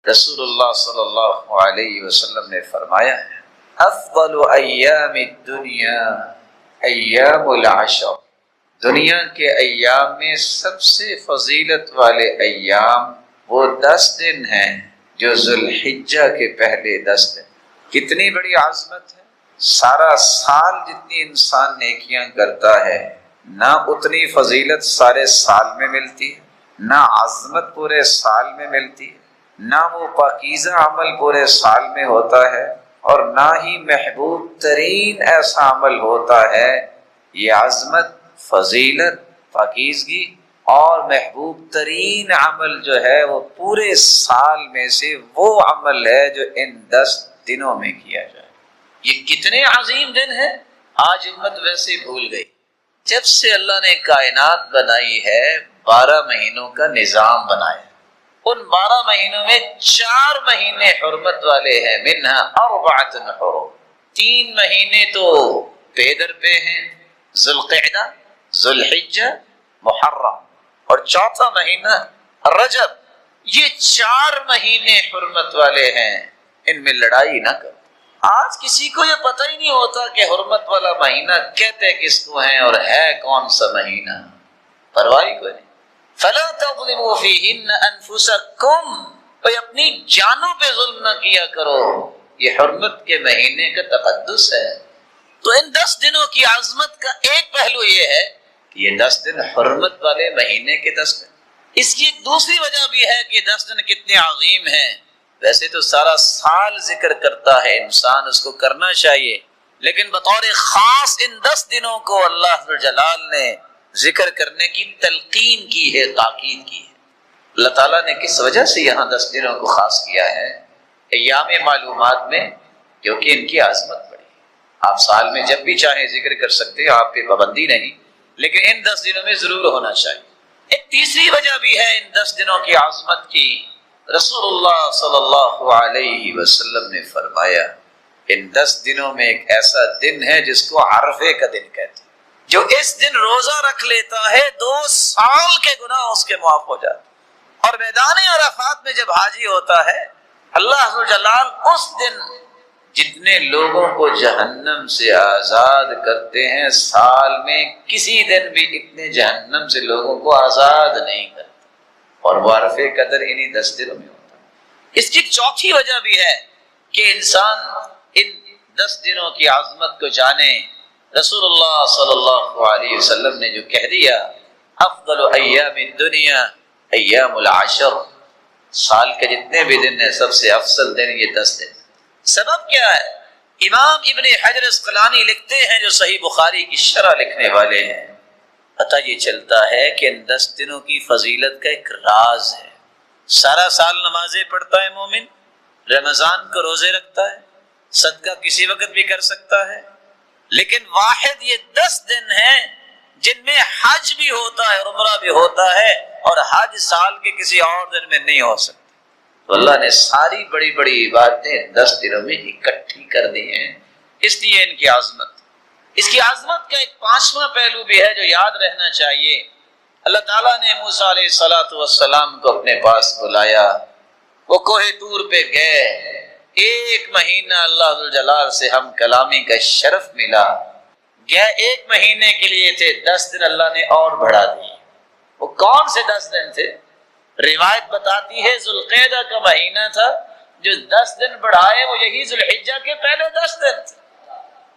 رسول اللہ صلی اللہ علیہ وسلم نے فرمایا ہے افضل ایام الدنیا ایام العشر، دنیا کے ایام میں سب سے فضیلت والے ایام وہ 10 دن ہیں جو ذوالحجہ کے پہلے 10 دن۔ کتنی بڑی عظمت ہے، سارا سال جتنی انسان نیکیاں کرتا ہے نہ اتنی فضیلت سارے سال میں ملتی ہے، نہ عظمت پورے سال میں ملتی ہے، نہ وہ پاکیزہ عمل پورے سال میں ہوتا ہے، اور نہ ہی محبوب ترین ایسا عمل ہوتا ہے۔ یہ عظمت، فضیلت، پاکیزگی اور محبوب ترین عمل جو ہے وہ پورے سال میں سے وہ عمل ہے جو ان 10 دنوں میں کیا جائے۔ یہ کتنے عظیم دن ہیں، آج امت ویسے بھول گئی۔ جب سے اللہ نے کائنات بنائی ہے 12 مہینوں کا نظام بنایا ہے، ان 12 مہینوں میں 4 مہینے حرمت والے ہیں، منہا 4 حرم، 3 مہینے تو پے در پہ ہیں، ذوالقعدہ، ذوالحجہ، محرم، اور 4تھا مہینہ رجب۔ یہ 4 مہینے حرمت والے ہیں، ان میں لڑائی نہ کرو۔ آج کسی کو یہ پتہ ہی نہیں ہوتا کہ حرمت والا مہینہ کہتے کس کو ہیں اور ہے کون سا مہینہ، پرواہ کوئی نہیں۔ فَلَا تَظْلِمُوا فِيهِنَّ أَنفُسَكُمْ، بھئی اپنی جانوں پہ ظلم نہ کیا کرو، یہ حرمت کے مہینے کا تقدس ہے۔ تو ان 10 دنوں کی عظمت کا ایک پہلو یہ ہے کہ یہ 10 دن حرمت والے مہینے کے 10 دن۔ اس کی ایک دوسری وجہ بھی ہے کہ 10 دن کتنے عظیم ہیں۔ ویسے تو سارا سال ذکر کرتا ہے انسان، اس کو کرنا چاہیے، لیکن بطور خاص ان 10 دنوں کو اللہ جلال نے ذکر کرنے کی تلقین کی ہے، تاکید کی ہے۔ اللہ تعالیٰ نے کس وجہ سے یہاں 10 دنوں کو خاص کیا ہے؟ ایام معلومات میں، کیونکہ ان کی عظمت بڑی ہے۔ آپ سال میں جب بھی چاہیں ذکر کر سکتے ہیں، آپ پہ پابندی نہیں، لیکن ان 10 دنوں میں ضرور ہونا چاہیے۔ ایک تیسری وجہ بھی ہے ان 10 دنوں کی عظمت کی۔ رسول اللہ صلی اللہ علیہ وسلم نے فرمایا ان 10 دنوں میں ایک ایسا دن ہے جس کو عرفے کا دن کہتے ہیں، جو اس دن روزہ رکھ لیتا ہے 2 سال کے گناہ اس کے معاف ہو جاتے ہیں۔ اور میدان عرفات میں جب حاجی ہوتا ہے، اللہ جلال اس دن جتنے لوگوں کو جہنم سے آزاد کرتے ہیں، سال میں کسی دن بھی اتنے جہنم سے لوگوں کو آزاد نہیں کرتے، اور وہ عرفے کا دن انہی 10 دنوں میں ہوتا ہے۔ اس کی چوتھی وجہ بھی ہے کہ انسان ان 10 دنوں کی عظمت کو جانے۔ رسول اللہ صلی اللہ علیہ وسلم نے جو کہہ دیا افضل ایام الدنیا ایام العشر، سال کے جتنے بھی دن ہیں سب سے افضل دن یہ 10 دن۔ سبب کیا ہے؟ امام ابن حجر اسقلانی لکھتے ہیں، جو صحیح بخاری کی شرح لکھنے والے ہیں، پتہ یہ چلتا ہے کہ ان 10 دنوں کی فضیلت کا ایک راز ہے۔ سارا سال نمازیں پڑھتا ہے مومن، رمضان کو روزے رکھتا ہے، صدقہ کسی وقت بھی کر سکتا ہے، لیکن واحد یہ 10 دن ہیں جن میں حج بھی ہوتا ہے، عمرہ بھی ہوتا ہے، اور حج سال کے کسی اور دن میں نہیں ہو سکتی۔ تو اللہ نے ساری بڑی بڑی عبادتیں 10 دنوں میں اکٹھی کر دی ہیں، اس لیے ان کی عظمت۔ اس کی عظمت کا ایک 5واں پہلو بھی ہے جو یاد رہنا چاہیے۔ اللہ تعالیٰ نے موسیٰ علیہ السلام کو اپنے پاس بلایا، وہ کوہ طور پہ گئے، 1 مہینہ اللہ جلال سے ہم کلامی کا شرف ملا۔ گئے 1 مہینے کے لیے تھے، 10 دن اللہ نے اور بڑھا دیے۔ وہ کون سے 10 دن تھے؟ روایت بتاتی ہے ذوالقعدہ کا مہینہ تھا، جو 10 دن بڑھائے وہ یہی ذوالحجہ کے پہلے 10 دن تھے۔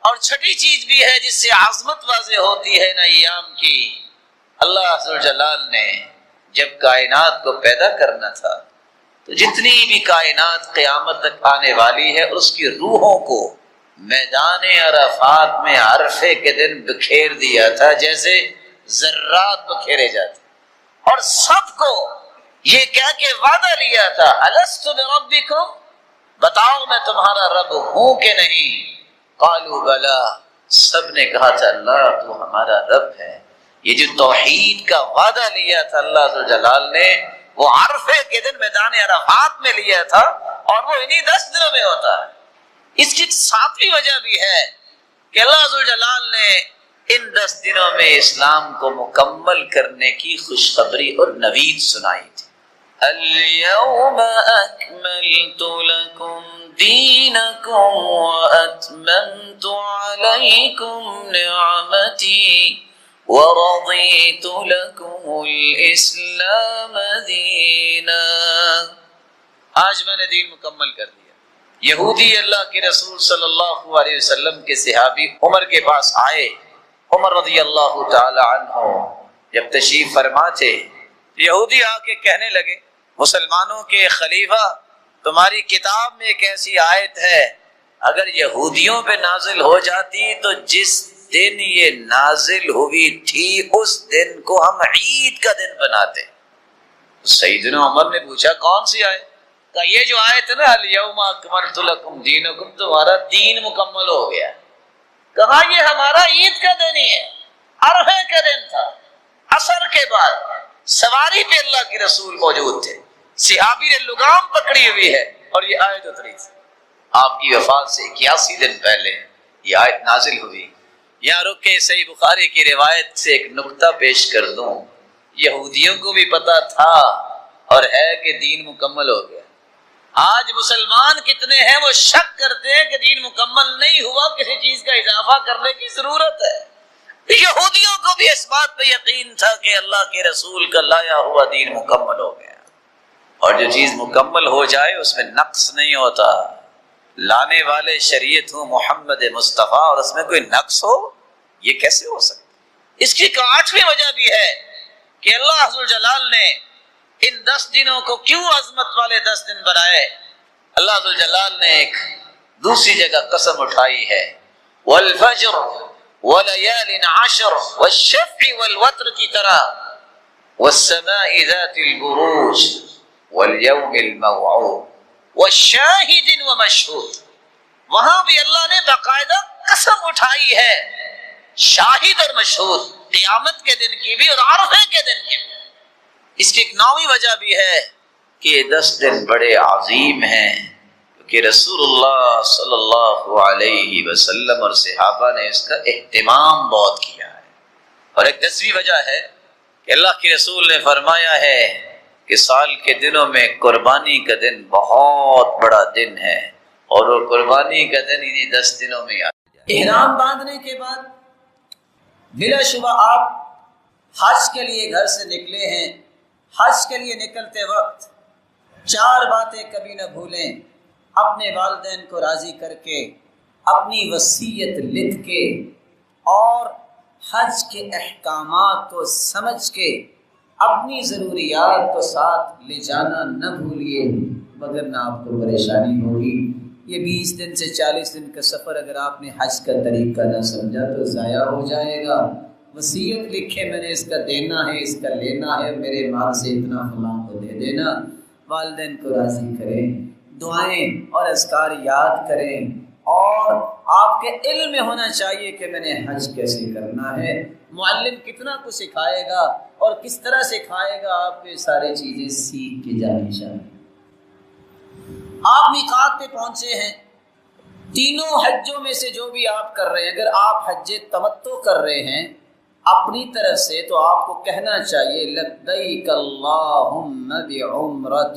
اور چھٹی چیز بھی ہے جس سے عظمت واضح ہوتی ہے نا ایام کی، اللہ ذوالجلال نے جب کائنات کو پیدا کرنا تھا تو جتنی بھی کائنات قیامت تک آنے والی ہے اس کی روحوں کو میدان عرفات میں عرفے کے دن بکھیر دیا تھا، جیسے ذرات بکھیرے جاتے، اور سب کو یہ کہہ کے وعدہ لیا تھا الست بربکم، بتاؤ میں تمہارا رب ہوں کہ نہیں؟ قالوا بلا، سب نے کہا تھا اللہ تو ہمارا رب ہے۔ یہ جو توحید کا وعدہ لیا تھا اللہ جلال نے، وہ عرفے کے دن میدان عرفات میں لیا تھا، اور وہ انہی 10 دنوں میں ہوتا ہے۔ اس کی 7ویں وجہ بھی ہے کہ اللہ جلال نے ان 10 دنوں میں اسلام کو مکمل کرنے کی خوشخبری اور نوید سنائی تھی۔ اليوم اکملت أكملت لكم دينكم وأتممت عليكم نعمتي ورضيت لكم الإسلام دينا. آج میں نے دین مکمل کر دیا. یہودی اللہ کے رسول صلی اللہ علیہ وسلم کے صحابی عمر کے پاس آئے. عمر رضی اللہ تعالی عنہ جب تشریف فرما تھے، یہودی آ کے کہنے لگے، مسلمانوں کے خلیفہ، تمہاری کتاب میں ایک ایسی آیت ہے، اگر یہودیوں پہ نازل ہو جاتی تو جس دن یہ نازل ہوئی تھی اس دن کو ہم عید کا دن بناتے. سیدنا عمر نے پوچھا کون سی آیت؟ کہا یہ جو آیت ہے نا، الیوم اکملت لکم دینکم، تمہارا دین مکمل ہو گیا. کہا یہ ہمارا عید کا دن ہی ہے، عرفے کا دن تھا، عصر کے بعد سواری پہ اللہ کے رسول موجود تھے، صحابی نے لگام پکڑی ہوئی ہے اور یہ آیت اتری تھی. آپ کی وفات سے 81 دن پہلے یہ آیت نازل ہوئی. یہاں رک کے صحیح بخاری کی روایت سے ایک نقطہ پیش کر دوں. یہودیوں کو بھی پتا تھا اور ہے کہ دین مکمل ہو گیا. آج مسلمان کتنے ہیں وہ شک کرتے ہیں کہ دین مکمل نہیں ہوا، کسی چیز کا اضافہ کرنے کی ضرورت ہے. یہودیوں کو بھی اس بات پہ یقین تھا کہ اللہ کے رسول کا لایا ہوا دین مکمل ہو گیا، اور جو چیز مکمل ہو جائے اس میں نقص نہیں ہوتا. لانے والے شریعت ہوں محمد مصطفیٰ اور اس میں کوئی نقص ہو، یہ کیسے ہو سکتا؟ اس کی 8ویں وجہ بھی ہے کہ اللہ عز و جلال نے ان 10 دنوں کو کیوں عظمت والے 10 دن بنائے. اللہ عز و جلال نے ایک دوسری جگہ قسم اٹھائی ہے، والفجر وليال عشر والشفع والوتر کی طرح، والسماء ذات البروج واليوم الموعود والشاهد ومشهود. وہاں بھی اللہ نے باقاعدہ قسم اٹھائی ہے، شاہد اور مشہود، قیامت کے دن کی بھی اور عرفے کے دن کی بھی. اس کی ایک 9ویں وجہ بھی ہے کہ یہ 10 دن بڑے عظیم ہیں، کہ رسول اللہ صلی اللہ علیہ وسلم اور صحابہ نے اس کا اہتمام بہت کیا ہے. اور ایک 10ویں وجہ ہے کہ اللہ کے رسول نے فرمایا ہے کہ سال کے دنوں میں قربانی کا دن بہت بڑا دن ہے، اور وہ قربانی کا دن انہی 10 دنوں میں آتا ہے. احرام باندھنے کے بعد بلا شبہ آپ حج کے لیے گھر سے نکلے ہیں. حج کے لیے نکلتے وقت 4 باتیں کبھی نہ بھولیں. اپنے والدین کو راضی کر کے، اپنی وصیت لکھ کے، اور حج کے احکامات کو سمجھ کے اپنی ضروریات کو ساتھ لے جانا نہ بھولیے، وگرنہ آپ کو پریشانی ہوگی. یہ 20 دن سے 40 دن کا سفر اگر آپ نے حج کا طریقہ نہ سمجھا تو ضائع ہو جائے گا. وصیت لکھے میں نے اس کا دینا ہے، اس کا لینا ہے، میرے مال سے اتنا فلاں کو دے دینا. والدین کو راضی کریں، دعائیں اور اذکار یاد کریں، اور آپ کے علم میں ہونا چاہیے کہ میں نے حج کیسے کرنا ہے. معلم کتنا کچھ سکھائے گا اور کس طرح سکھائے گا، آپ کو یہ ساری چیزیں سیکھ کے جانی چاہیے. آپ میقات پہ پہنچے ہیں. تینوں حجوں میں سے جو بھی آپ کر رہے ہیں، اگر آپ حج تمتع کر رہے ہیں اپنی طرف سے، تو آپ کو کہنا چاہیے لبیک اللہم بعمرۃ.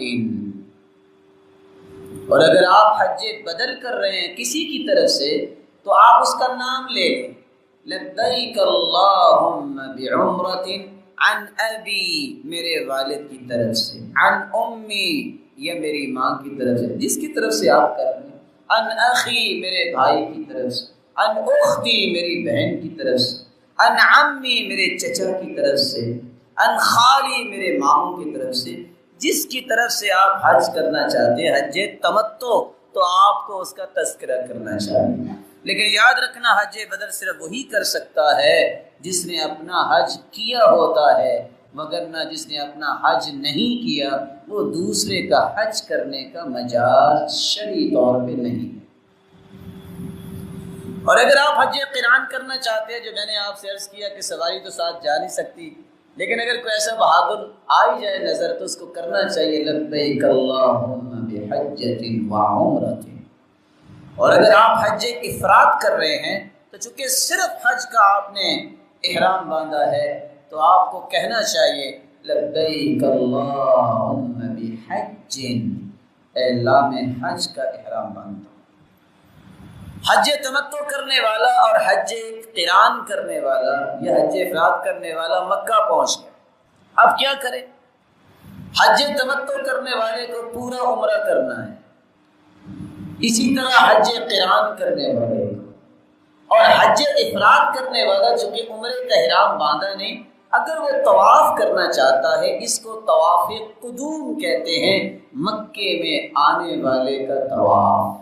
اور اگر آپ حج بدل کر رہے ہیں کسی کی طرف سے تو آپ اس کا نام لے لیں، لبیک اللہم بعمرۃ عن ابی، میرے والد کی طرف سے، عن امی، یا میری ماں کی طرف سے، جس کی طرف سے آپ کر رہے ہیں، عن اخی، میرے بھائی کی طرف سے، عن اختی، میری بہن کی طرف سے، عن عمی، میرے چچا کی طرف سے، عن خالی، میرے ماموں کی طرف سے. جس کی طرف سے آپ حج کرنا چاہتے ہیں حج تمتع، تو آپ کو اس کا تذکرہ کرنا چاہیے. لیکن یاد رکھنا حج بدل صرف وہی کر سکتا ہے جس نے اپنا حج کیا ہوتا ہے، مگر نہ جس نے اپنا حج نہیں کیا وہ دوسرے کا حج کرنے کا مجاز شرعی طور پہ نہیں. اور اگر آپ حج قران کرنا چاہتے ہیں، جو میں نے آپ سے عرض کیا کہ سواری تو ساتھ جا نہیں سکتی، لیکن اگر کوئی ایسا بہادر آ ہی جائے نظر تو اس کو کرنا چاہیے لبیک اللہم بحجۃ وعمرۃ. اور اگر آپ حج افراد کر رہے ہیں تو چونکہ صرف حج کا آپ نے احرام باندھا ہے تو آپ کو کہنا چاہیے لبیک اللہم بحج، اے اللہ میں حج کا احرام باندھتا ہوں۔ حج تمتع کرنے والا اور حج قران کرنے والا یا حج افراد کرنے والا مکہ پہنچ گیا، اب کیا کرے؟ حج تمتع کرنے والے کو پورا عمرہ کرنا ہے، اسی طرح حج قران کرنے والے کو، اور حج افراد کرنے والا جو کہ عمرے کا احرام باندھا نہیں، اگر وہ طواف کرنا چاہتا ہے، اس کو طواف قدوم کہتے ہیں، مکے میں آنے والے کا طواف،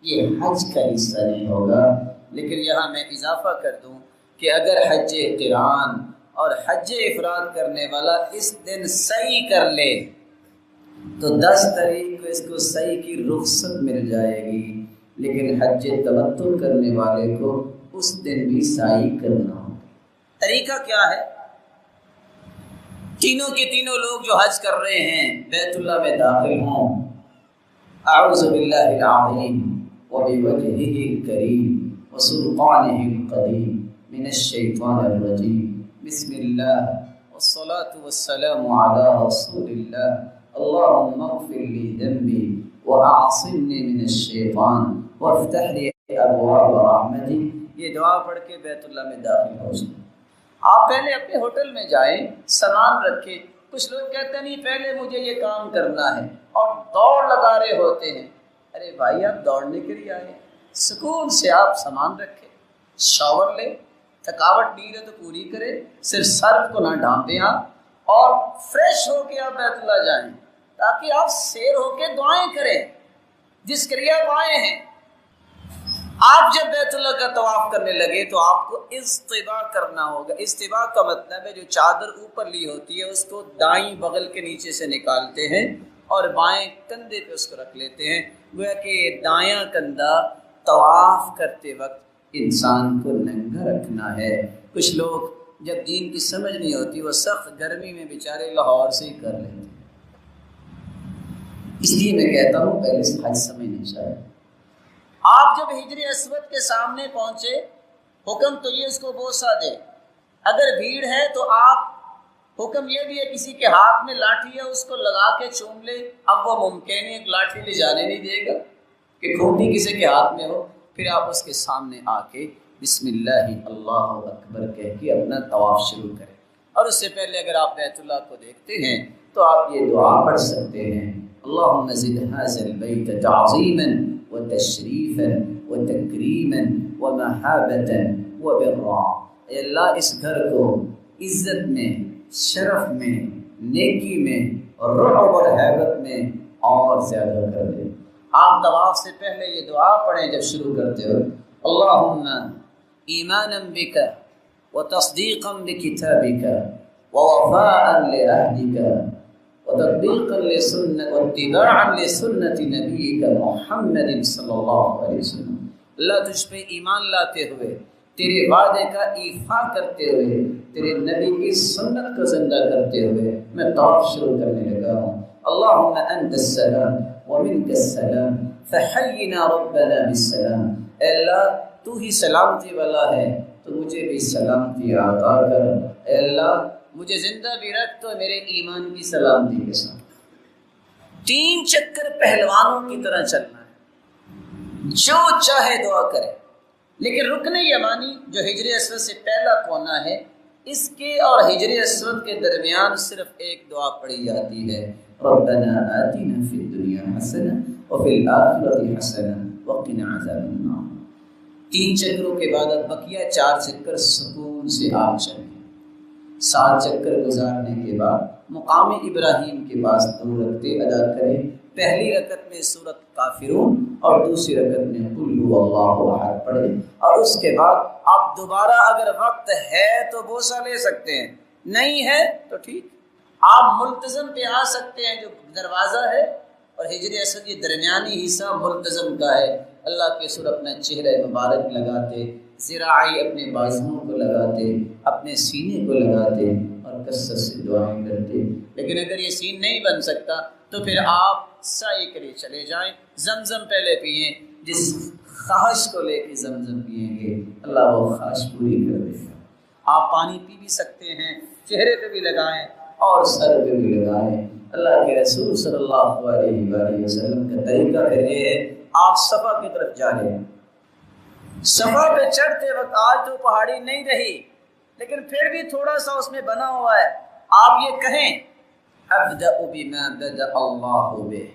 یہ حج کا حصہ نہیں ہوگا۔ لیکن یہاں میں اضافہ کر دوں کہ اگر حج قران اور حج افراد کرنے والا اس دن سعی کر لے تو 10 تاریخ کو اس کو سعی کی رخصت مل جائے گی، لیکن حج تمتع کرنے والے کو اس دن بھی سعی کرنا ہوگا۔ طریقہ کیا ہے؟ تینوں کے تینوں لوگ جو حج کر رہے ہیں بیت اللہ میں داخل ہوں، اعوذ باللہ العظیم وبوجہہ الکریم وسلطانہ القدیم من الشیطان الرجیم، بسم اللہ والصلاة والسلام علی رسول اللہ، اللہم اغفر لی ذنبی واعصمنی من الشیطان وافتح لی ابواب رحمتی، یہ دعا پڑھ کے بیت اللہ میں داخل ہو جائیں۔ آپ پہلے اپنے ہوٹل میں جائیں، سامان رکھیں۔ کچھ لوگ کہتے ہیں نہیں پہلے مجھے یہ کام کرنا ہے اور دوڑ لگا رہے ہوتے ہیں۔ ارے بھائی آپ دوڑنے کے لیے آئے ہیں، سکون سے آپ سامان رکھیں، شاور لیں، تھکاوٹ نہیں ہے تو پوری کریں، صرف سر کو نہ ڈھانپیں آپ، اور فریش ہو کے آپ بیت اللہ جائیں تاکہ آپ سیر ہو کے دعائیں کریں جس کے لیے آپ آئے ہیں۔ آپ جب بیت اللہ کا طواف کرنے لگے تو آپ کو استباء کرنا ہوگا۔ استباء کا مطلب ہے جو چادر اوپر لی ہوتی ہے اس کو دائیں بغل کے نیچے سے نکالتے ہیں اور بائیں کندھے پہ اس کو رکھ لیتے ہیں، گویا کہ دایاں کندھا طواف کرتے وقت انسان کو ننگا رکھنا ہے۔ کچھ لوگ جب دین کی سمجھ نہیں ہوتی وہ سخت گرمی میں بیچارے لاہور سے ہی کر لیتے ہیں۔ اس لیے میں کہتا ہوں پہلے سے حج سمجھنا چاہیے۔ آپ جب حجر اسود کے سامنے پہنچے، حکم تو یہ اس کو بوسہ دے، اگر بھیڑ ہے تو آپ، حکم یہ بھی ہے کسی کے ہاتھ میں لاٹھی ہے اس کو لگا کے چوم لے۔ اب وہ ممکن ہے ایک لاٹھی لے جانے نہیں دے گا کہ کھوٹی کسی کے ہاتھ میں ہو، پھر آپ اس کے سامنے آ کے بسم اللہ اللہ اکبر کہہ کے اپنا طواف شروع کریں۔ اور اس سے پہلے اگر آپ بیت اللہ کو دیکھتے ہیں تو آپ یہ دعا پڑھ سکتے ہیں، اللہم زد ھذا البیت تعظیما وتشریفا وتکریما ومحابتا وبرا، اے اللہ اس گھر کو عزت میں، شرف میں، نیکی میں، رعب اور ہیبت میں اور زیادہ کر دے۔ آپ طواف سے پہلے یہ دعا پڑھیں جب شروع کرتے ہو، اللہم ایمانا بک وتصدیقا بکتابک ووفاء لعہدک وتطبیقا لسنت واتباعا لسنت نبیک محمد صلی اللہ علیہ وسلم، اللہ تجھ پہ ایمان لاتے ہوئے، تیرے وعدے کا ایفا کرتے ہوئے، تیرے نبی کی سنت کو زندہ کرتے ہوئے میں طواف شروع کرنے لگا ہوں۔ اللہم انت السلام ومنک السلام فحینا ربنا بالسلام، اے اللہ تو ہی سلامتی والا ہے تو مجھے بھی سلامتی عطا کر، اے اللہ مجھے زندہ بھی رکھ تو میرے ایمان کی سلامتی کے ساتھ۔ 3 چکر پہلوانوں کی طرح چلنا ہے، جو چاہے دعا کرے، لیکن رکن یمانی جو حجر اسود سے پہلا کونا ہے، اس کے اور حجر اسود کے درمیان صرف ایک دعا پڑھی جاتی ہے، ربنا آتنا فی الدنیا حسنہ وفی الآخرۃ حسنہ وقنا عذاب النار۔ 3 چکروں کے بعد اب بقیہ 4 چکر سکون سے آپ چلیں۔ 7 چکر گزارنے کے بعد مقام ابراہیم کے پاس 2 رکعتیں ادا کریں، پہلی رکعت میں سورۃ کافرون اور دوسری رکعت میں قل هو اللہ احد پڑھیں، اور اس کے بعد آپ دوبارہ اگر وقت ہے تو بوسہ لے سکتے ہیں، نہیں ہے تو ٹھیک، آپ ملتزم پہ آ سکتے ہیں جو دروازہ ہے، اور حجر اسود یہ درمیانی حصہ ملتزم کا ہے۔ اللہ کے سر اپنا چہرہ مبارک لگاتے، ذراعی اپنے بازوؤں کو لگاتے، اپنے سینے کو لگاتے اور کثرت سے دعائیں کرتے۔ لیکن اگر یہ سین نہیں بن سکتا تو پھر آپ سعی کے لیے چلے جائیں، زمزم پہلے پئیں، جس خواہش کو لے کے زمزم پئیں گے اللہ وہ خواہش پوری کر دے گا۔ آپ پانی پی بھی سکتے ہیں، چہرے پہ بھی لگائیں اور سر پہ بھی لگائیں، اللہ کے رسول صلی اللہ علیہ وآلہ وسلم کا طریقہ پھر یہ ہے، آپ صفا کی طرف جا رہے ہیں، صفا پہ چڑھتے وقت آج تو پہاڑی نہیں رہی لیکن پھر بھی تھوڑا سا اس میں بنا ہوا ہے، آپ یہ کہیں ابدأ بما بدأ اللہ بہ،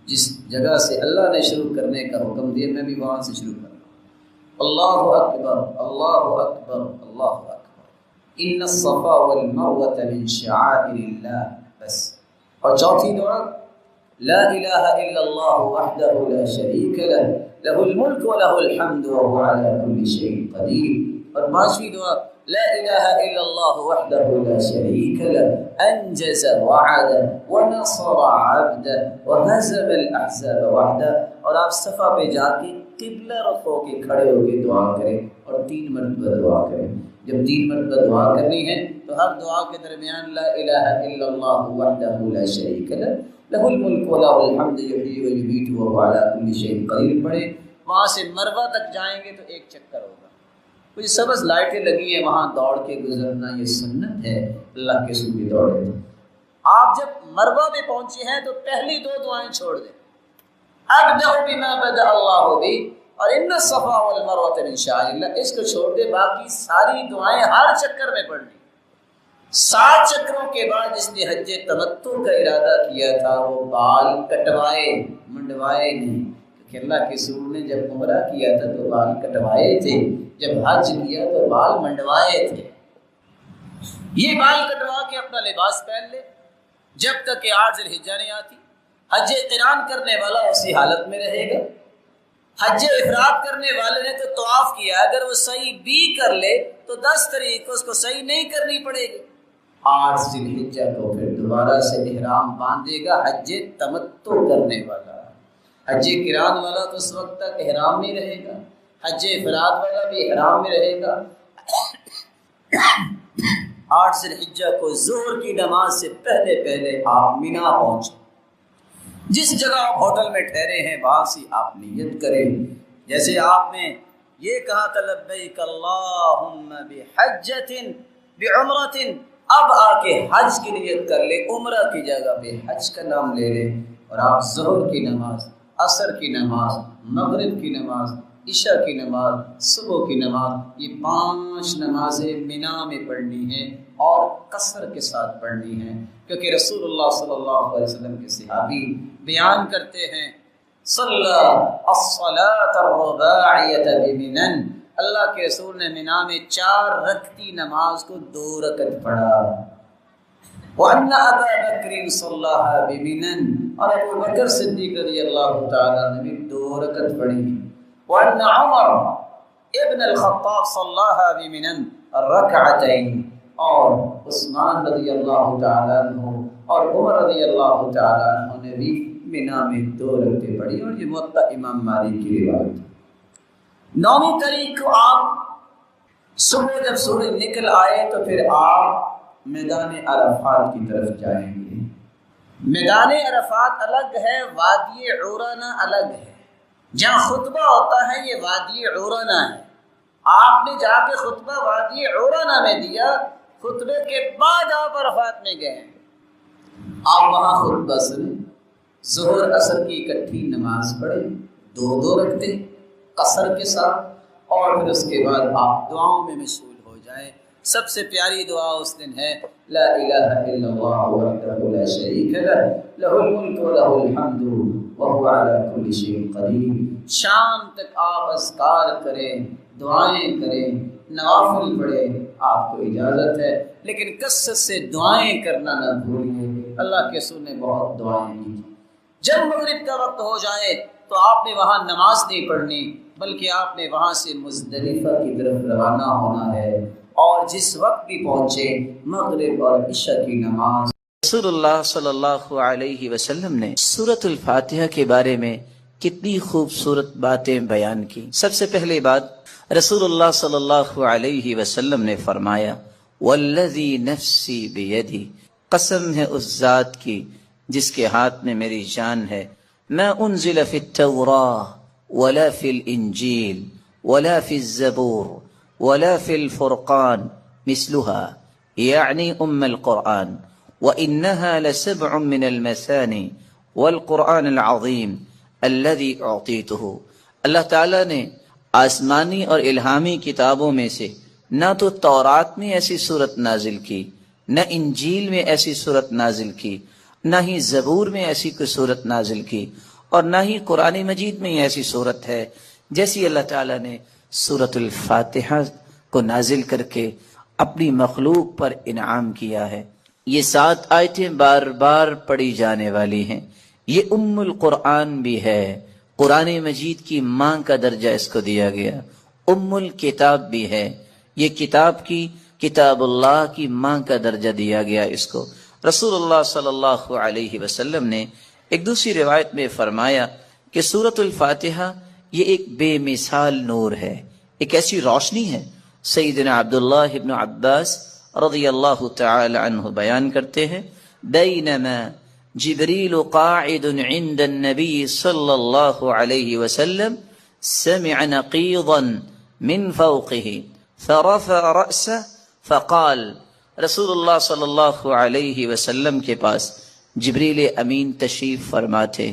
جس جگہ سے اللہ نے شروع کرنے کا حکم دیا میں بھی وہاں سے شروع کروں، اللہ اکبر اللہ اکبر اللہ اکبر، ان الصفا والمروة من شعائر اللہ، بس۔ اور چوتھی دعا لا الہ الا اللہ وحدہ لا شریک لہ لہ الملک و لہ الحمد وهو على كل شيء قدیر، اور پانچویں دعا لا الہ الا اللہ وحدہ لا شریک لہ انجز وعدہ ونصر عبدہ وہزم الاحزاب وحدہ۔ اور آپ صفا پہ جا کے قبلہ رخ ہو کے کھڑے ہو کے دعا کریں اور 3 مرتبہ دعا کریں۔ جب 3 مرتبہ دعا کرنی ہے تو ہر دعا کے درمیان لا الہ الا اللہ وحدہ لا شریک لہ لہ الملک و لہ الحمد یحیی و یمیت وہو علی کل شیء قدیر پڑھے۔ وہاں سے مروہ تک جائیں گے تو 1 چکر ہوگا، کچھ سبز لائٹیں لگی ہیں وہاں دوڑ کے گزرنا یہ سنت ہے، اللہ کے رسول بھی دوڑے تھے۔ آپ جب مروہ میں پہنچے ہیں تو پہلی 2 دعائیں چھوڑ دیں، ابدأ بما بدأ اللہ بہ اور ان الصفا والمروة من شعائر اللہ، اس کو چھوڑ دے، باقی ساری دعائیں ہر چکر میں پڑھنی۔ 7 چکروں کے بعد جس نے حج تمتع کا ارادہ کیا تھا وہ بال کٹوائے منڈوائے نہیں، کیونکہ اللہ کے رسول نے جب عمرہ کیا تھا تو بال کٹوائے تھے، جب حج کیا تو بال منڈوائے تھے۔ یہ بال کٹوا کے اپنا لباس پہن لے جب تک کہ 8 ذی الحجہ نہیں آتی۔ حج قران کرنے والا اسی حالت میں رہے گا، حج افراد کرنے والے نے تو طواف کیا، اگر وہ صحیح بھی کر لے تو 10 تاریخ کو اس کو صحیح نہیں کرنی پڑے گی۔ 8 ذی الحجہ کو پھر دوبارہ سے احرام باندھے گا حج تمتع کرنے والا، حج قران والا تو اس وقت تک احرام میں رہے گا، حج افراد والا بھی احرام میں رہے گا۔ 8 ذی الحجہ کو ظہر کی نماز سے پہلے آپ مینا پہنچے، جس جگہ آپ ہوٹل میں ٹھہرے ہیں وہاں سے آپ نیت کریں، جیسے آپ نے یہ کہا تھا لبیک اللہم بحجۃ بعمرۃ، اب آ کے حج کی نیت کر لے، عمرہ کی جگہ پہ حج کا نام لے لے، اور آپ ظہر کی نماز، عصر کی نماز، مغرب کی نماز، عشاء کی نماز، صبح کی نماز، یہ 5 نمازیں مینا میں پڑھنی ہیں اور قصر کے ساتھ پڑھنی ہیں، کیونکہ رسول اللہ صلی اللہ علیہ وسلم کے صحابی بیان کرتے ہیں صلی الصلاۃ الرباعیۃ بمنن، اللہ کے رسول نے مینا میں 4 رکعتی نماز کو 2 رکعت پڑھا، وَأَنَّ أَبَا بَكْرٍ صَلَّاهَا بِمِنَنَ، اور ابو بکر صدیق رضی اللہ تعالیٰ نے بھی 2 رکعت پڑھی، وَأَنَّ عمر ابن الخطاب صَلَّاهَا بِمِنَنَ رَكْعَتَيْنِ، اور عثمان رضی اللہ تعالیٰ عنہ اور عمر رضی اللہ تعالیٰ عنہ نے بھی مینا میں 2 رکعتیں پڑھی، اور یہ موطا امام مالک کی روایت ہے۔ 9ویں تاریخ کو آپ صبح جب سورج نکل آئے تو پھر آپ میدان عرفات کی طرف جائیں گے۔ میدان عرفات الگ ہے، وادی عرانہ الگ ہے، جہاں خطبہ ہوتا ہے یہ وادی عرانہ ہے، آپ نے جا کے خطبہ وادی عرانہ میں دیا، خطبے کے بعد آپ عرفات میں گئے، آپ وہاں خطبہ سنیں، ظہر عصر کی اکٹھی نماز پڑھیں 2 رکعتیں قصر کے ساتھ، اور پھر اس کے بعد آپ دعاؤں میں مشغول ہو جائیں۔ سب سے پیاری دعا اس دن ہے لا الہ الا اللہ وحدہ لا شریک لہ لہ الملک و لہ الحمد وہو علی کل شیء قدیر۔ شام تک آپ اذکار کریں، دعائیں کریں، نوافل پڑھیں، آپ کو اجازت ہے، لیکن کثرت سے دعائیں کرنا نہ بھولیں، اللہ کے رسول نے بہت دعائیں کی۔ جب مغرب کا وقت ہو جائے تو آپ نے وہاں نماز نہیں پڑھنی، بلکہ آپ نے وہاں سے مزدلفہ کی طرف روانہ ہونا ہے، اور جس وقت بھی پہنچے مغرب اور عشاء کی نماز۔ رسول اللہ صلی اللہ علیہ وسلم نے سورۃ الفاتحہ کے بارے میں کتنی خوبصورت باتیں بیان کی۔ سب سے پہلی بات رسول اللہ صلی اللہ علیہ وسلم نے فرمایا والذی نفسی بیدی، قسم ہے اس ذات کی جس کے ہاتھ میں میری جان ہے، ما انزل فی التوراۃ ولا فی الانجیل ولا فی الزبور ولا فی الفرقان مثلها یعنی القرآن، وَإِنَّهَا لَسَبْعٌ مِّنَ الْمَثَانِي وَالْقُرْآنِ الْعَظِيمِ الَّذِي أُعْطِيتُهُ۔ اللہ تعالیٰ نے آسمانی اور الہامی کتابوں میں سے نہ تو تورات میں ایسی صورت نازل کی، نہ انجیل میں ایسی صورت نازل کی، نہ ہی زبور میں ایسی کوئی صورت نازل کی، اور نہ ہی قرآن مجید میں ایسی صورت ہے جیسی اللہ تعالیٰ نے سورۃ الفاتحہ کو نازل کر کے اپنی مخلوق پر انعام کیا ہے۔ یہ 7 آیتیں بار بار پڑھی جانے والی ہیں۔ یہ ام القرآن بھی ہے، قرآن مجید کی ماں کا درجہ اس کو دیا گیا، ام الکتاب بھی ہے، یہ کتاب کی، کتاب اللہ کی ماں کا درجہ دیا گیا اس کو۔ رسول اللہ صلی اللہ علیہ وسلم نے ایک دوسری روایت میں فرمایا کہ سورۃ الفاتحہ یہ ایک بے مثال نور ہے، ایک ایسی روشنی ہے۔ سیدنا عبداللہ ابن عباس رضی اللہ تعالی عنہ بیان کرتے ہیں، بینما جبریل قاعد عند النبی صلی اللہ علیہ وسلم سمع نقیضا من فوقه فرفع رأسه فقال، رسول اللہ صلی اللہ علیہ وسلم کے پاس جبریل امین تشریف فرما تھے۔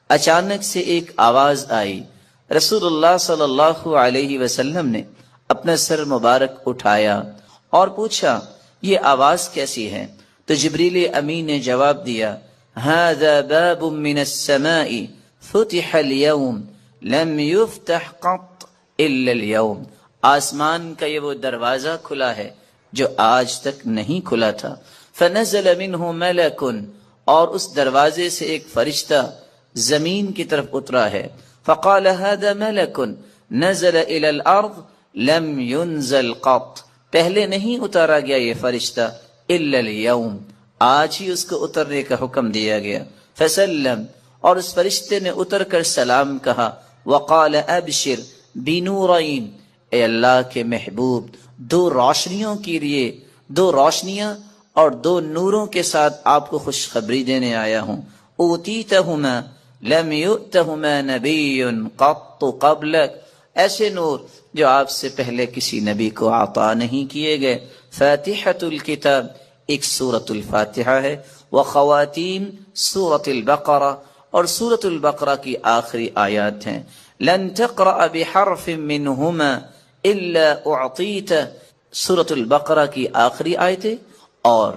اچانک سے ایک آواز آئی، رسول اللہ صلی اللہ علیہ وسلم نے اپنا سر مبارک اٹھایا اور پوچھا یہ آواز کیسی ہے؟ تو جبریل امین نے جواب دیا، هذا باب من السماء فتح اليوم لم يفتح قط الا اليوم، آسمان کا یہ وہ دروازہ کھلا ہے جو آج تک نہیں کھلا تھا۔ فنزل منه ملک، اور اس دروازے سے ایک فرشتہ زمین کی طرف اترا ہے۔ فقال هذا ملک نزل الى الارض لم ينزل قط، پہلے نہیں اتارا گیا یہ فرشتہ الا اليوم، آج ہی اس کو اترنے کا حکم دیا گیا۔ فسلم، اور اس فرشتے نے اتر کر سلام کہا۔ وقال ابشر بنورین، اے اللہ کے محبوب 2 روشنیوں کے لیے، 2 روشنیاں اور 2 نوروں کے ساتھ آپ کو خوشخبری دینے آیا ہوں۔ اوتیتہما لم یؤتہما نبی قط قبلک، ایسے نور جو آپ سے پہلے کسی نبی کو عطا نہیں کیے گئے۔ فاتحۃ الکتاب، ایک سورۃ الفاتحہ ہے، وخواتیم سورۃ البقرہ، اور سورۃ البقرہ کی آخری آیات ہیں۔ لن تقرأ بحرف منہما الا اعطیت، سورۃ البقرہ کی آخری آیتیں اور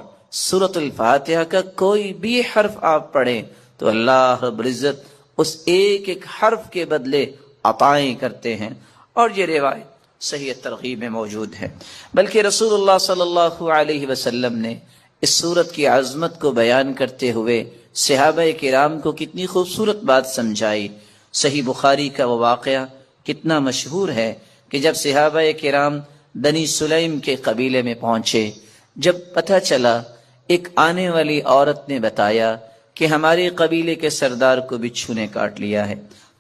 سورۃ الفاتحہ کا کوئی بھی حرف آپ پڑھیں تو اللہ رب العزت اس ایک ایک حرف کے بدلے عطائیں کرتے ہیں۔ اور یہ روایت صحیح ترغیب میں موجود ہے۔ بلکہ رسول اللہ صلی اللہ علیہ وسلم نے اس سورت کی عظمت کو بیان کرتے ہوئے صحابہ کرام کو کتنی خوبصورت بات سمجھائی۔ صحیح بخاری کا وہ واقعہ کتنا مشہور ہے کہ جب صحابہ کرام بنی سلیم کے قبیلے میں پہنچے، جب پتہ چلا، ایک آنے والی عورت نے بتایا کہ ہمارے قبیلے کے سردار کو بچھو نے کاٹ لیا ہے،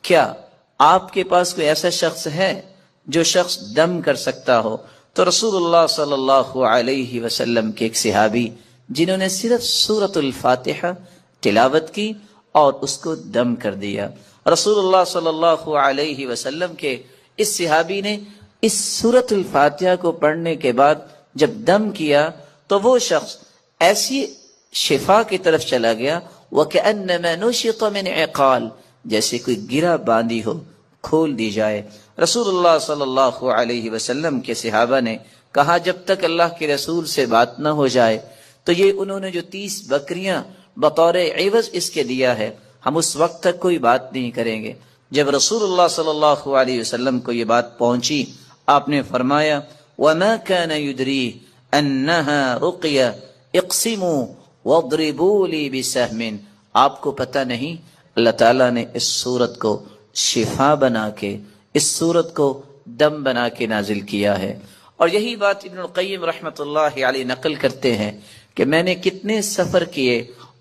کیا آپ کے پاس کوئی ایسا شخص ہے جو شخص دم کر سکتا ہو؟ تو رسول اللہ صلی اللہ علیہ وسلم کے ایک صحابی جنہوں نے صرف سورۃ الفاتحہ تلاوت کی اور اس کو دم کر دیا، رسول اللہ صلی اللہ علیہ وسلم کے اس صحابی نے اس سورۃ الفاتحہ کو پڑھنے کے بعد جب دم کیا تو وہ شخص ایسی شفا کی طرف چلا گیا، وَكَأَنَّمَا نُشِطَ مِنْ عِقَالٍ، جیسے کوئی گرہ باندھی ہو کھول دی جائے۔ رسول اللہ صلی اللہ علیہ وسلم کے صحابہ نے کہا جب تک اللہ کے رسول سے بات نہ ہو جائے تو یہ انہوں نے جو 30 بکریاں بطور عوض اس کے دیا ہے، ہم اس وقت تک کوئی بات نہیں کریں گے۔ جب رسول اللہ صلی اللہ علیہ وسلم کو یہ بات پہنچی، آپ نے فرمایا وَمَا كَانَ يُدْرِيهِ أَنَّهَا رُقْيَةٌ اقْسِمُوا وَاضْرِبُوا لِي بِسَهْمٍ، آپ کو پتہ نہیں اللہ تعالیٰ نے اس صورت کو شفا بنا کے، اس صورت کو دم بنا کے نازل کیا ہے۔ اور یہی بات ابن القیم رحمۃ اللہ علیہ نقل کرتے ہیں کہ میں نے کتنے سفر کیے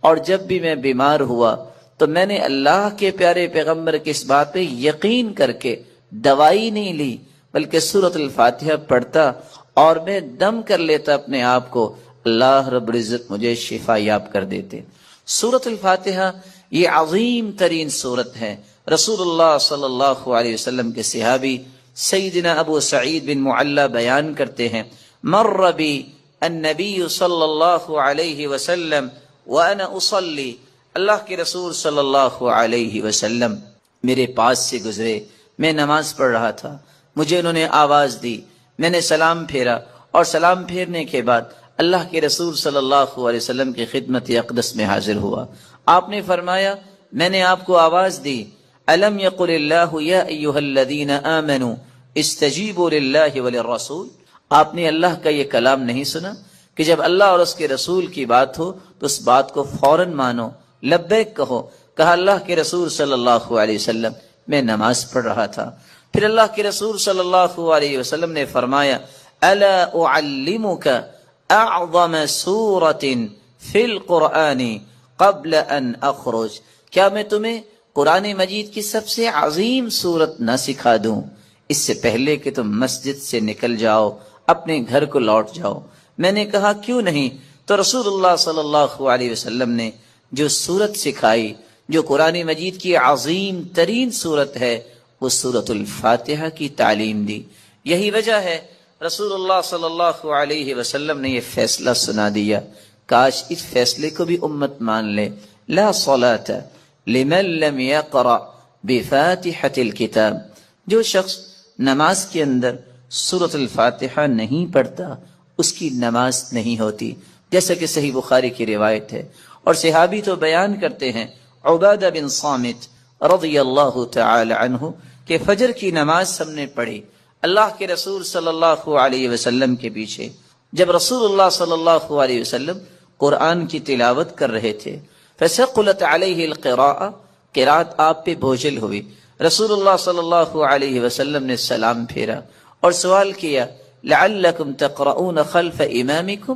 اور جب بھی میں بیمار ہوا تو میں نے اللہ کے پیارے پیغمبر کی اس بات پہ یقین کر کے دوائی نہیں لی، بلکہ سورۃ الفاتحہ پڑھتا اور میں دم کر لیتا اپنے آپ کو، اللہ رب العزت مجھے شفا یاب کر دیتے۔ سورۃ الفاتحہ یہ عظیم ترین سورت ہے۔ رسول اللہ صلی اللہ علیہ وسلم کے صحابی سیدنا ابو سعید بن معلی بیان کرتے ہیں، مر بی النبی صلی اللہ علیہ وسلم وانا اصلی، اللہ کے رسول صلی اللہ علیہ وسلم میرے پاس سے گزرے، میں نماز پڑھ رہا تھا، مجھے انہوں نے آواز دی، میں نے سلام پھیرا، اور سلام پھیرنے کے بعد اللہ کے رسول صلی اللہ علیہ وسلم کی خدمت اقدس میں حاضر ہوا۔ آپ نے فرمایا میں نے آپ کو آواز دی، الم یقل اللہ یا ایھا الذین آمنوا استجیبوا للہ وللرسول، آپ نے اللہ کا یہ کلام نہیں سنا کہ جب اللہ اور اس کے رسول کی بات ہو تو اس بات کو فوراً مانو، لبیک کہو۔ کہا اللہ کے رسول صلی اللہ علیہ وسلم میں نماز پڑھ رہا تھا۔ پھر اللہ کے رسول صلی اللہ علیہ وسلم نے فرمایا الا اعلمک اعظم سورۃ فی القرآن قبل ان اخرج، کیا میں تمہیں قرآن مجید کی سب سے عظیم سورت نہ سکھا دوں اس سے پہلے کہ تم مسجد سے نکل جاؤ، اپنے گھر کو لوٹ جاؤ؟ میں نے کہا کیوں نہیں؟ تو رسول اللہ صلی اللہ علیہ وسلم نے جو سورت سکھائی، جو قرآن مجید کی عظیم ترین سورت ہے، وہ سورۃ الفاتحہ کی تعلیم دی۔ یہی وجہ ہے رسول اللہ صلی اللہ علیہ وسلم نے یہ فیصلہ سنا دیا، کاش اس فیصلے کو بھی امت مان لے، لا صلاۃ لمن لم یقرأ بفاتحۃ الکتاب، جو شخص نماز کے اندر سورۃ الفاتحہ نہیں پڑھتا اس کی نماز نہیں ہوتی، جیسا کہ صحیح بخاری کی روایت ہے۔ اور صحابی تو بیان کرتے ہیں، عبادہ بن صامت رضی اللہ تعالی عنہ کہ فجر کی نماز ہم نے پڑھی اللہ کے رسول صلی اللہ علیہ وسلم کے پیچھے، جب رسول اللہ صلی اللہ علیہ وسلم قرآن کی تلاوت کر رہے تھے، فثقلت علیہ القراءہ، قرات آپ پہ بوجھل ہوئی، رسول اللہ صلی اللہ علیہ وسلم نے سلام پھیرا اور سوال کیا لعلکم تقرؤون خلف امامکم،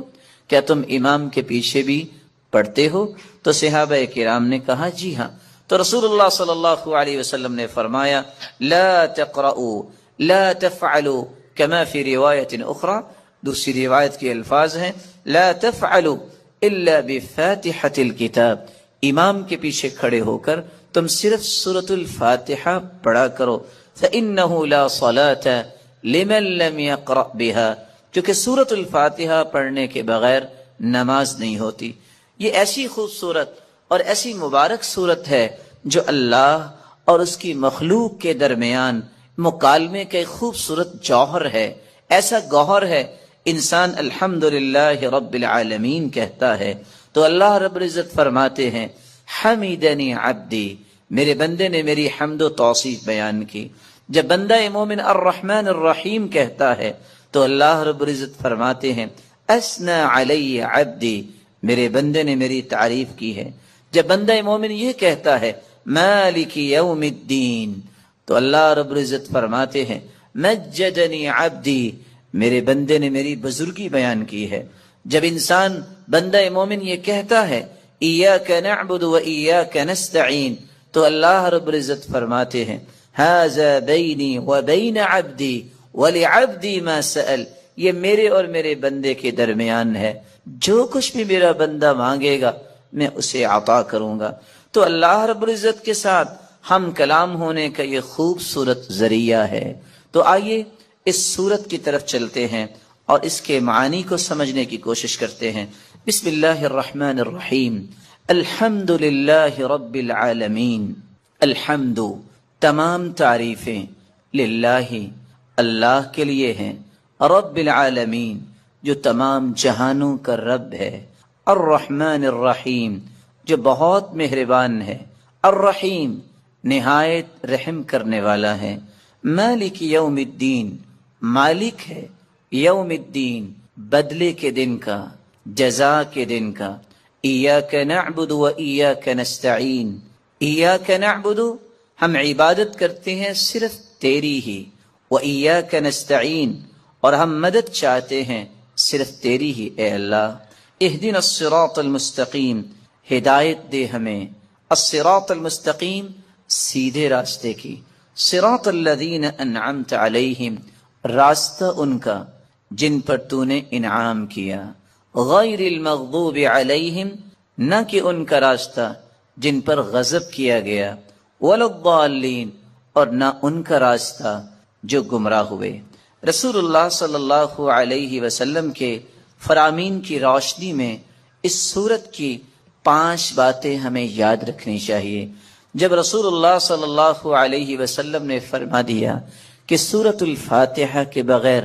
کیا تم امام کے پیچھے بھی پڑھتے ہو؟ تو صحابہ کرام نے کہا جی ہاں۔ تو رسول اللہ صلی اللہ علیہ وسلم نے فرمایا لا تقرؤوا لا تفعلوا كما فی روایت اخرى، دوسری روایت کے الفاظ ہیں لا تفعلوا الا بفاتحة الکتاب، امام کے پیچھے کھڑے ہو کر تم صرف سورۃ الفاتحہ پڑھا کرو، فإنه لا صلاة لمن لم يقرأ بها، کیونکہ سورۃ الفاتحہ پڑھنے کے بغیر نماز نہیں ہوتی۔ یہ ایسی خوبصورت اور ایسی مبارک صورت ہے جو اللہ اور اس کی مخلوق کے درمیان مکالمے کا ایک خوبصورت جوہر ہے، ایسا گوہر ہے، انسان الحمدللہ رب العالمین کہتا ہے تو اللہ رب العزت فرماتے ہیں حمیدنی عبدی، میرے بندے نے میری حمد و توصیف بیان کی۔ جب بندہ مومن الرحمن الرحیم کہتا ہے تو اللہ رب العزت فرماتے ہیں اثنى علی عبدی، میرے بندے نے میری تعریف کی ہے۔ جب بندہ مومن یہ کہتا ہے مالک یوم الدین تو اللہ رب العزت فرماتے ہیں مجدنی عبدی، میرے بندے نے میری بزرگی بیان کی ہے۔ جب انسان بندہ مومن یہ کہتا ہے ایاک نعبد و ایاک نستعین تو اللہ رب العزت فرماتے ہیں ھذا بینی و بین عبدی ولعبدی ما سأل، یہ میرے اور میرے بندے کے درمیان ہے، جو کچھ بھی میرا بندہ مانگے گا میں اسے عطا کروں گا۔ تو اللہ رب العزت کے ساتھ ہم کلام ہونے کا یہ خوبصورت ذریعہ ہے۔ تو آئیے اس صورت کی طرف چلتے ہیں اور اس کے معانی کو سمجھنے کی کوشش کرتے ہیں۔ بسم اللہ الرحمن الرحیم، الحمد للہ رب العالمین، الحمد تمام تعریفیں، للہ اللہ کے لیے ہیں، رب العالمین جو تمام جہانوں کا رب ہے، الرحمن الرحیم جو بہت مہربان ہے، الرحیم نہایت رحم کرنے والا ہے، مالک یوم الدین مالک ہے، یوم الدین بدلے کے دن کا، جزا کے دن کا، ایاک نعبد و ایاک نستعین، ایاک نعبد ہم عبادت کرتے ہیں صرف تیری ہی، و ایاک نستعین اور ہم مدد چاہتے ہیں صرف تیری ہی اے اللہ۔ اہدنا الصراط المستقیم، ہدایت دے ہمیں، الصراط المستقیم سیدھے راستے کی، صراط الذین انعمت علیہم راستہ ان کا جن پر تو نے انعام کیا، غیر المغضوب علیہم نہ کہ ان کا راستہ جن پر غضب کیا گیا، ولا الضالین اور نہ ان کا راستہ جو گمراہ ہوئے۔ رسول اللہ صلی اللہ علیہ وسلم کے فرامین کی روشنی میں اس سورت کی 5 باتیں ہمیں یاد رکھنی چاہیے۔ جب رسول اللہ صلی اللہ علیہ وسلم نے فرما دیا کہ سورۃ الفاتحہ کے بغیر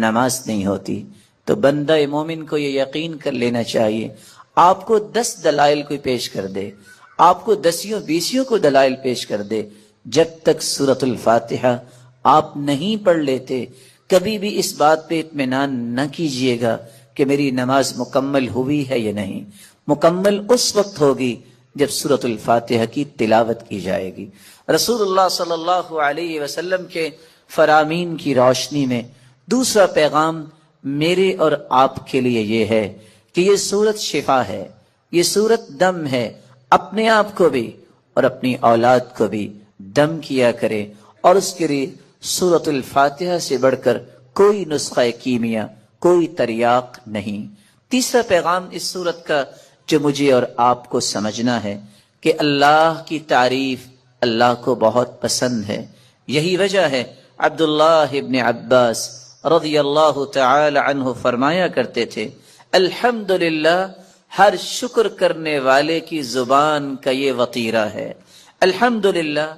نماز نہیں ہوتی، تو بندہ مومن کو یہ یقین کر لینا چاہیے، آپ کو 10 دلائل کوئی پیش کر دے، آپ کو 10 کو دلائل پیش کر دے، جب تک سورۃ الفاتحہ آپ نہیں پڑھ لیتے کبھی بھی اس بات پہ اطمینان نہ کیجئے گا کہ میری نماز مکمل ہوئی ہے یا نہیں۔ مکمل اس وقت ہوگی جب سورۃ الفاتحہ کی تلاوت کی جائے گی۔ رسول اللہ صلی اللہ علیہ وسلم کے فرامین کی روشنی میں دوسرا پیغام میرے اور آپ کے لیے یہ ہے کہ یہ سورت شفا ہے، یہ سورت دم ہے۔ اپنے آپ کو بھی اور اپنی اولاد کو بھی دم کیا کرے، اور اس کے لیے سورۃ الفاتحہ سے بڑھ کر کوئی نسخہ کیمیا، کوئی تریاق نہیں۔ تیسرا پیغام اس سورت کا جو مجھے اور آپ کو سمجھنا ہے کہ اللہ کی تعریف اللہ کو بہت پسند ہے۔ یہی وجہ ہے عبداللہ ابن عباس رضی اللہ تعالی عنہ فرمایا کرتے تھے، الحمدللہ ہر شکر کرنے والے کی زبان کا یہ وطیرہ ہے۔ الحمدللہ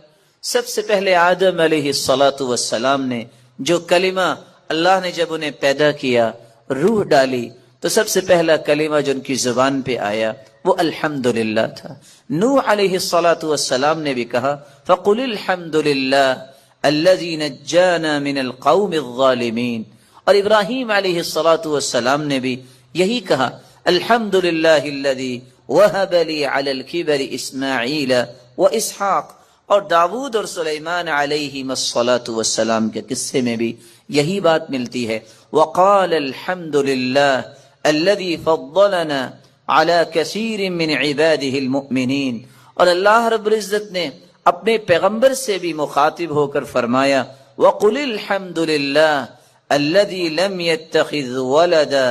سب سے پہلے آدم علیہ السلام نے جو کلمہ اللہ نے جب انہیں پیدا کیا، روح ڈالی، تو سب سے پہلا کلمہ جو ان کی زبان پہ آیا وہ الحمدللہ تھا۔ نوح علیہ السلام نے بھی کہا فَقُلِ الْحَمْدُ لِلَّهِ الَّذِي نَجَّانَا مِنَ الْقَوْمِ الظَّالِمِينَ، اور ابراہیم علیہ السلام نے بھی یہی کہا الحمدللہ الذی وہب لی علی الکبر اسماعیل و اسحاق، اور داود اور سلیمان علیہم السلام کے قصے میں بھی یہی بات ملتی ہے، وقال الحمدللہ الذی فضلنا علی کثیر من عباده المؤمنین، اور اللہ رب العزت نے اپنے پیغمبر سے بھی مخاطب ہو کر فرمایا وقل الحمدللہ الذی لم يتخذ ولدا،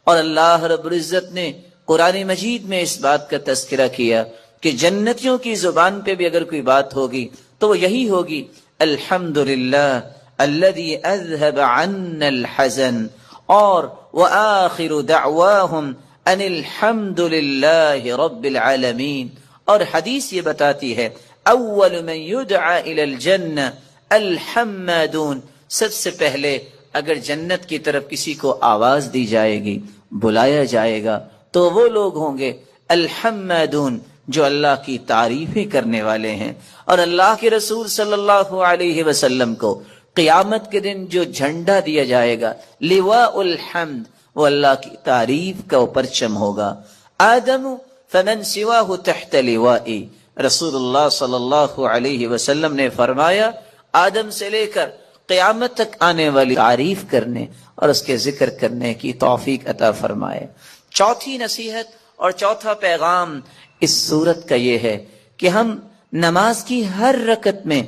اور اللہ رب العزت نے قرآن مجید میں اس بات کا تذکرہ کیا کہ جنتیوں کی زبان پہ بھی اگر کوئی بات ہوگی تو وہ یہی ہوگی الحمدللہ الذی اذهب عنا الحزن، اور وآخر دعواہم ان الحمدللہ رب العالمین، اور حدیث یہ بتاتی ہے اول من یدعى الى الجنہ الحمادون، سب سے پہلے اگر جنت کی طرف کسی کو آواز دی جائے گی، بلایا جائے گا، تو وہ لوگ ہوں گے الحمادون جو اللہ کی تعریفیں کرنے والے ہیں۔ اور اللہ کے رسول صلی اللہ علیہ وسلم کو قیامت کے دن جو جھنڈا دیا جائے گا لواء الحمد، وہ اللہ کی تعریف کا پرچم ہوگا۔ آدم فمن سواہ تحت لوائی، رسول اللہ صلی اللہ علیہ وسلم نے فرمایا آدم سے لے کر قیامت تک آنے والی تعریف کرنے اور اس کے ذکر کرنے کی توفیق عطا فرمائے۔ چوتھی نصیحت اور چوتھا پیغام اس سورت کا یہ ہے کہ ہم نماز کی ہر رکعت میں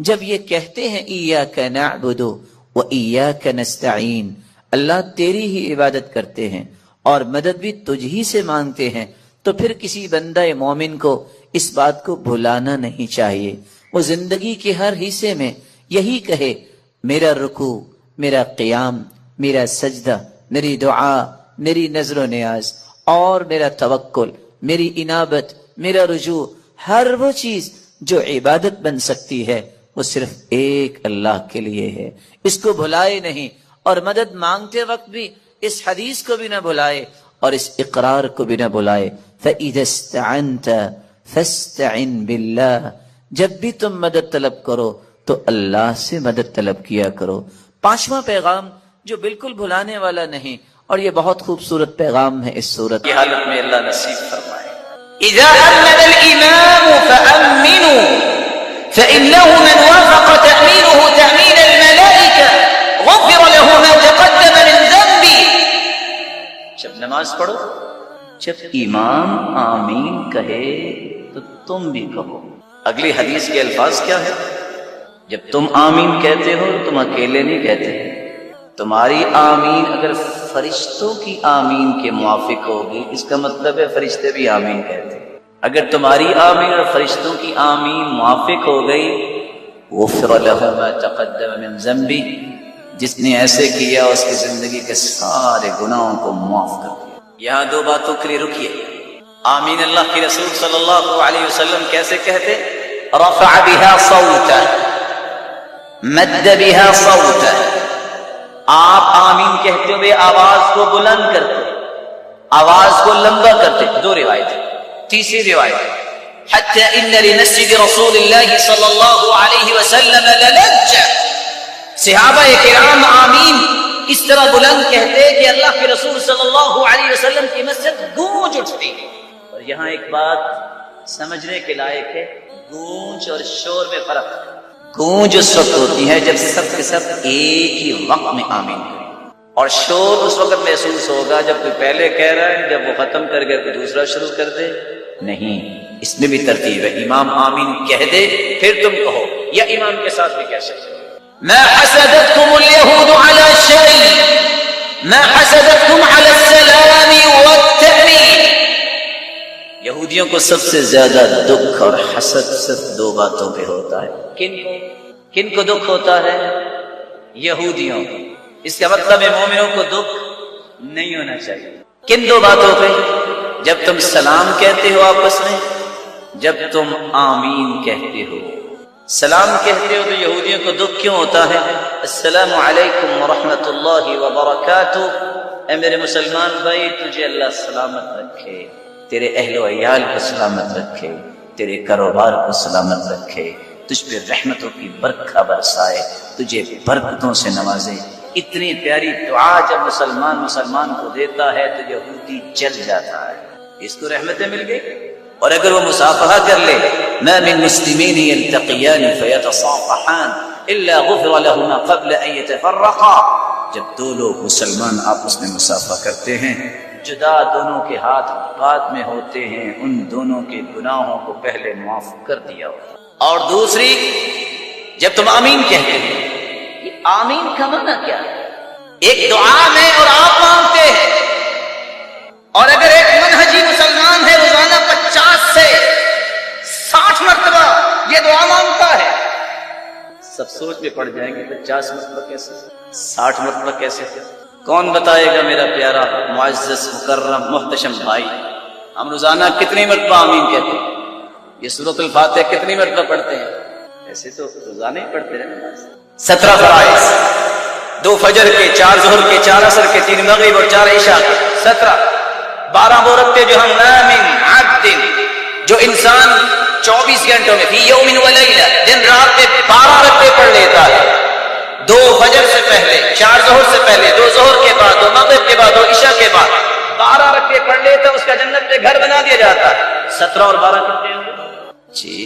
جب یہ کہتے ہیں ایاک نعبد و ایاک نستعین، اللہ تیری ہی عبادت کرتے ہیں اور مدد بھی تجھ ہی سے مانگتے ہیں، تو پھر کسی بندہ مومن کو اس بات کو بھلانا نہیں چاہیے۔ وہ زندگی کے ہر حصے میں یہی کہے میرا رکوع، میرا قیام، میرا سجدہ، میری دعا، میری نظر و نیاز اور میرا توکل، میری انابت، میرا رجوع، ہر وہ چیز جو عبادت بن سکتی ہے وہ صرف ایک اللہ کے لیے ہے، اس کو بھلائے نہیں، اور مدد مانگتے وقت بھی اس حدیث کو بھی نہ بھلائے اور اس اقرار کو بھی نہ بھلائے فَإِذَا اسْتَعَنْتَ فَاسْتَعِنْ بِاللَّهِ، جب بھی تم مدد طلب کرو تو اللہ سے مدد طلب کیا کرو۔ پانچواں پیغام جو بالکل بھلانے والا نہیں، اور یہ بہت خوبصورت پیغام ہے اس سورت کی حالت میں، اللہ نصیب فرمائے اذا امن الامام فامنوا فانه من وافق تامينه تامين الملائكه غفر له ما تقدم من ذنبه، جب نماز پڑھو جب امام آمین کہے تو تم بھی کہو۔ اگلی حدیث کے الفاظ کیا ہے؟ جب تم آمین کہتے ہو تم اکیلے نہیں کہتے، تمہاری آمین اگر فرشتوں کی آمین کے موافق ہوگی، اس کا مطلب ہے فرشتے بھی آمین کہتے ہیں۔ اگر تمہاری آمین اور فرشتوں کی آمین موافق ہو گئی غفر له ما تقدم من ذنبی، جس نے ایسے کیا اس کی زندگی کے سارے گناہوں کو معاف کر دیا۔ یہاں دو باتوں کے لیے رکیے۔ آمین اللہ کے رسول صلی اللہ علیہ وسلم کیسے کہتے؟ رفع بها صوتا، مد بها صوتا، آپ آمین کہتے ہوئے آواز کو بلند کرتے، آواز کو لمبا کرتے۔ دو روایت۔ تیسری روایت، حتی ان لمسجد رسول اللہ صلی اللہ علیہ وسلم للجہ، صحابہ کرام آمین اس طرح بلند کہتے کہ اللہ کے رسول صلی اللہ علیہ وسلم کی مسجد گونج اٹھتی۔ اور یہاں ایک بات سمجھنے کے لائق ہے، گونج اور شور میں فرق ہے۔ گونج اس وقت ہوتی ہے جب سب کے سب ایک ہی وقت میں آمین کریں، اور شور اس وقت محسوس ہوگا جب کوئی پہلے کہہ رہا ہے، جب وہ ختم کر کے کوئی دوسرا شروع کر دے۔ نہیں، اس میں بھی ترتیب ہے، امام آمین کہہ دے پھر تم کہو، یا امام کے ساتھ بھی کہہ سکتے۔ ما حسدتكم اليهود على شيء ما حسدتكم على السلام والتأمين، یہودیوں کو سب سے زیادہ دکھ اور حسد صرف دو باتوں پہ ہوتا ہے۔ کن کو دکھ ہوتا ہے؟ یہودیوں کو۔ اس کا مطلب ہے مومنوں کو دکھ نہیں ہونا چاہیے۔ کن دو باتوں پہ؟ جب تم سلام کہتے ہو آپس میں، جب تم آمین کہتے ہو۔ سلام کہتے ہو تو یہودیوں کو دکھ کیوں ہوتا ہے؟ السلام علیکم ورحمۃ اللہ وبرکاتہ، اے میرے مسلمان بھائی تجھے اللہ سلامت رکھے، تیرے اہل و عیال کو سلامت رکھے، تیرے کاروبار کو سلامت رکھے، تجھ پہ رحمتوں کی برکھا برسائے، تجھے برکتوں سے نوازے۔ اتنی پیاری دعا جب مسلمان کو دیتا ہے تو یہودی جل جاتا ہے، اس کو رحمتیں مل گئی۔ اور اگر وہ مصافحہ کر لے، ما من مسلمین یلتقیان فیتصافحان الا غفر لهما قبل ان یتفرقا، جب دو لوگ مسلمان آپس میں مصافحہ کرتے ہیں، جدا دونوں کے ہاتھ بات میں ہوتے ہیں، ان دونوں کے گناہوں کو پہلے معاف کر دیا ہوتا۔ اور دوسری، جب تم آمین کہتے ہیں، یہ آمین کا معنی کیا ہے؟ ایک دعا میں اور آپ مانگتے ہیں، اور اگر ایک منہجی مسلمان ہے روزانہ 50 سے 60 مرتبہ یہ دعا مانگتا ہے، سب سوچ میں پڑ جائیں گے 50 مرتبہ کیسے، 60 مرتبہ کیسے؟ کون بتائے گا میرا پیارا معزز مکرم محتشم بھائی؟ ہم روزانہ کتنی مرتبہ آمین کہتے ہیں؟ یہ سورۃ الفاتحہ کتنی مرتبہ پڑھتے ہیں؟ ایسے تو روزانہ ہی پڑھتے ہیں۔ 17 فرائض، 2 فجر کے، 4 ظہر کے، 4 عصر کے، 3 مغرب اور 4 عشاء کے، 17۔ 12 وہ رکھتے جو ہم نامن عبد، جو انسان 24 گھنٹوں میں فی یوم و لیلہ، دن رات میں 12 رکعتیں پڑھ لیتا ہے، 2 فجر سے پہلے، 4 ظہر سے پہلے، 2 ظہر کے بعد، 2 مغرب کے بعد، 2 عشاء کے بعد 12 رکعتیں پڑھ لیتا، اس کا جنت میں گھر بنا دیا جاتا ہے۔ 17 اور 12 کتنے ہوں گے؟ جی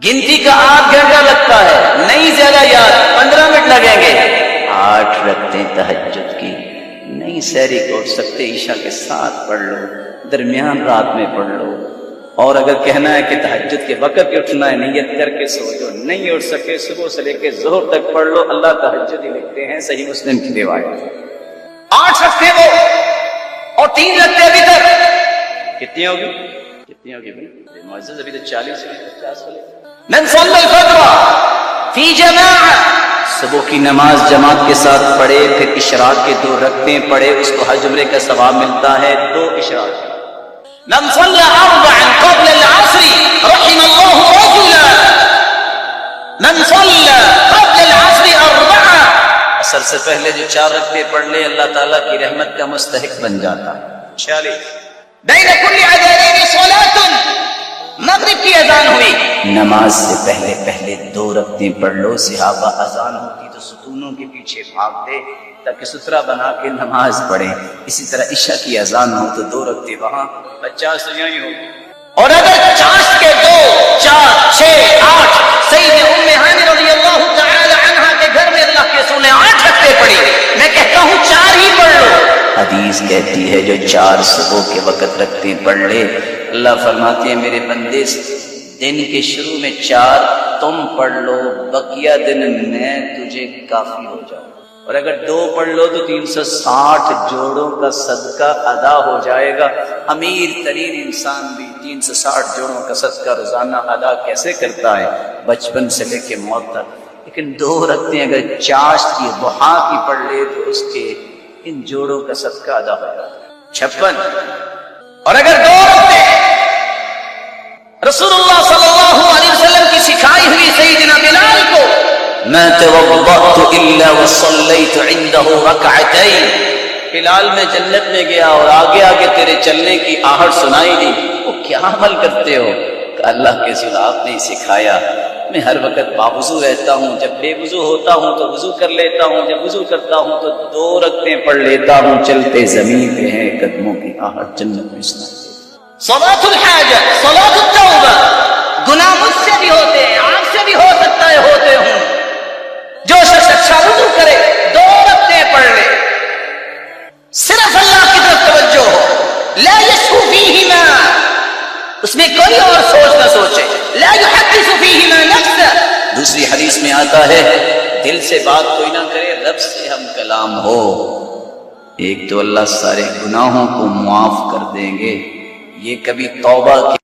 گنتی کا 8 گھنٹہ لگتا ہے، نہیں زیادہ یاد، 15 منٹ لگیں گے۔ 8 رکعتیں تہجد کی نہیں سحری کو اٹھ سکتے، عشاء کے ساتھ پڑھ لو، درمیان رات میں پڑھ لو۔ اور اگر کہنا ہے کہ تہجد کے وقت ہی اٹھنا ہے، نیت کر کے سو جو نہیں اٹھ سکے صبح سے لے کے ظہر تک پڑھ لو، اللہ تہجد ہی لکھتے ہیں، صحیح مسلم کی روایت۔ 8 رکھتے وہ اور 3 رکھتے ابھی تک، کتنی ہوگی؟ کتنی ہوگی بھائی معزز؟ ابھی تو 40 سے 50 والے۔ من صلی الفجر فی جماعہ، صبح کی نماز جماعت کے ساتھ پڑھے، پھر اشراق کے 2 رکعتیں پڑھے، اس کو حج عمرے کا ثواب ملتا ہے 2 اشراق۔ من صلی 4 قبل العصر رحم اللہ رجلا، من صلی قبل العصر 4، عصر سے پہلے جو 4 رکعتیں پڑھ لے اللہ تعالیٰ کی رحمت کا مستحق بن جاتا ہے۔ 46 بین کل اذانین صلاۃ، مغرب کی اذان ہوئی، نماز سے پہلے 2 رکعتیں پڑھ لو، صحابہ اذان ہوتی تو ستونوں کے پیچھے بھاگتے تاکہ سترہ بنا کے نماز پڑھیں۔ اسی طرح عشاء کی اذان ہو تو 2 رکعتیں وہاں، 50 یہیں ہو۔ اور اگر چاشت کے 2، 4، 6، 8، سیدنا ام ہانی رضی اللہ تعالی عنہا کے گھر میں اللہ کے رسول نے 8 رکعتیں پڑھی، میں کہتا ہوں 4 ہی پڑھ لو۔ حدیث کہتی ہے جو 4 صبح کے وقت رکعتیں پڑھ لے، اللہ فرماتے ہیں میرے بندے دن کے شروع میں 4 تم پڑھ لو، بقیہ دن میں تجھے کافی ہو جاؤں، اور اگر 2 پڑھ لو تو 360 جوڑوں کا صدقہ ادا ہو جائے گا۔ امیر ترین انسان بھی 360 جوڑوں کا صدقہ روزانہ ادا کیسے کرتا ہے؟ بچپن سے لے کے موت تک لیکن 2 رکعتیں اگر چاشت کی ضحیٰ کی پڑھ لے تو اس کے ان جوڑوں کا صدقہ ادا ہو جاتا ہے 56. اور اگر 2 رکعتیں رسول اللہ صلی اللہ علیہ وسلم کی سکھائی ہوئی سیدنا بلال کو ما توضأت الا وصليت عنده ركعتين، بلال میں جنت میں گیا اور آگے آگے تیرے چلنے کی آہٹ سنائی دی، وہ کیا عمل کرتے ہو؟ کہ اللہ کے رسول آپ نے سکھایا، میں ہر وقت باوضو رہتا ہوں، جب بے وضو ہوتا ہوں تو وضو کر لیتا ہوں، جب وضو کرتا ہوں تو 2 رکعتیں پڑھ لیتا ہوں، چلتے زمین پہ ہیں قدموں کی آہٹ جنت میں سنائی دی. صلاۃ الحاجہ، صلاۃ التوبہ، گناہ مجھ سے بھی ہوتے ہیں، آپ سے بھی ہو سکتا ہے ہوتے ہوں. جو شخص اچھا وضو کرے 2 رکعتیں پڑھ لے، صرف اللہ کی طرف توجہ ہو، لا یشکو فیہما، اس میں کوئی اور سوچ نہ سوچے، لا یحدث فیہما نفسہ. دوسری حدیث میں آتا ہے دل سے بات کوئی نہ کرے، رب سے ہم کلام ہو. ایک تو اللہ سارے گناہوں کو معاف کر دیں گے، یہ کبھی توبہ کی